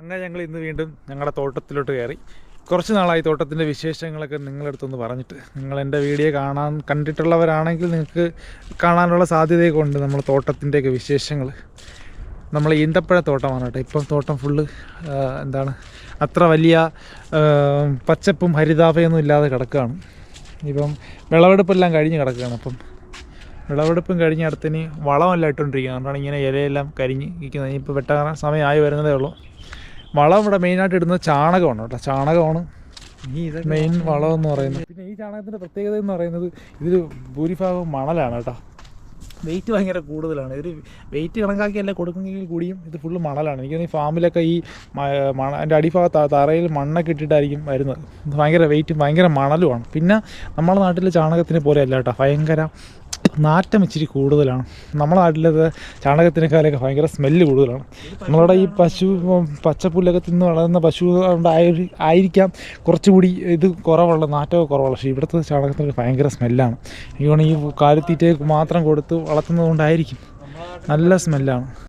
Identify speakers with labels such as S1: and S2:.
S1: അങ്ങനെ ഞങ്ങൾ ഇന്ന് വീണ്ടും ഞങ്ങളുടെ തോട്ടത്തിലോട്ട് കയറി. കുറച്ച് നാളായി തോട്ടത്തിൻ്റെ വിശേഷങ്ങളൊക്കെ നിങ്ങളടുത്തൊന്ന് പറഞ്ഞിട്ട്. നിങ്ങൾ എൻ്റെ വീഡിയോ കണ്ടിട്ടുള്ളവരാണെങ്കിൽ നിങ്ങൾക്ക് കാണാനുള്ള സാധ്യതയൊക്കെ ഉണ്ട്. നമ്മൾ തോട്ടത്തിൻ്റെയൊക്കെ വിശേഷങ്ങൾ. നമ്മൾ ഈന്തപ്പഴ തോട്ടമാണ് കേട്ടോ. ഇപ്പം തോട്ടം ഫുള്ള് അത്ര വലിയ പച്ചപ്പും ഹരിതാഭയൊന്നും ഇല്ലാതെ കിടക്കുകയാണ്. ഇപ്പം വിളവെടുപ്പെല്ലാം കഴിഞ്ഞ് കിടക്കുകയാണ്. അപ്പം വിളവെടുപ്പും കഴിഞ്ഞ് അടുത്തിന് വളമെല്ലാം ഇട്ടുകൊണ്ടിരിക്കുകയാണ്. അതുകൊണ്ടാണ് ഇങ്ങനെ ഇലയെല്ലാം കരിഞ്ഞ് ഇരിക്കുന്നത്. ഇപ്പോൾ വെട്ടാൻ സമയമായി വരുന്നതേ ഉള്ളൂ. വളം ഇവിടെ മെയിനായിട്ട് ഇടുന്നത് ചാണകമാണ് കേട്ടോ. ചാണകമാണ് മെയിൻ വളം എന്ന് പറയുന്നത്. പിന്നെ ഈ ചാണകത്തിൻ്റെ പ്രത്യേകത എന്ന് പറയുന്നത് ഇതിൽ ഭൂരിഭാഗം മണലാണ് കേട്ടോ. വെയിറ്റ് ഭയങ്കര കൂടുതലാണ്. ഇതൊരു വെയിറ്റ് കണക്കാക്കിയല്ല കൊടുക്കുന്നെങ്കിൽ കൂടിയും ഇത് ഫുള്ള് മണലാണ്. എനിക്ക് തോന്നുന്നു ഈ ഫാമിലൊക്കെ ഈ അതിൻ്റെ അടിഭാഗത്ത് തറയിൽ മണ്ണൊക്കെ ഇട്ടിട്ടായിരിക്കും വരുന്നത്. ഭയങ്കര വെയിറ്റും ഭയങ്കര മണലുമാണ്. പിന്നെ നമ്മുടെ നാട്ടിലെ ചാണകത്തിനെ പോലെ അല്ല കേട്ടോ. ഭയങ്കര നാറ്റം ഇച്ചിരി കൂടുതലാണ്. നമ്മുടെ നാട്ടിലത് ചാണകത്തിനേക്കാളൊക്കെ ഭയങ്കര സ്മെല്ല് കൂടുതലാണ്. നമ്മളുടെ ഈ പച്ചപ്പുല്ലൊക്കെ തിന്ന് വളർന്ന പശു ആയിരിക്കാം കുറച്ചുകൂടി ഇത് കുറവുള്ള നാറ്റമൊക്കെ കുറവുള്ള. പക്ഷേ ഇവിടുത്തെ ചാണകത്തിനൊക്കെ ഭയങ്കര സ്മെല്ലാണ്. എനിക്ക് തോന്നുന്നു ഈ കാലിത്തീറ്റയ്ക്ക് മാത്രം കൊടുത്ത് വളർത്തുന്നത് കൊണ്ടായിരിക്കും നല്ല സ്മെല്ലാണ്.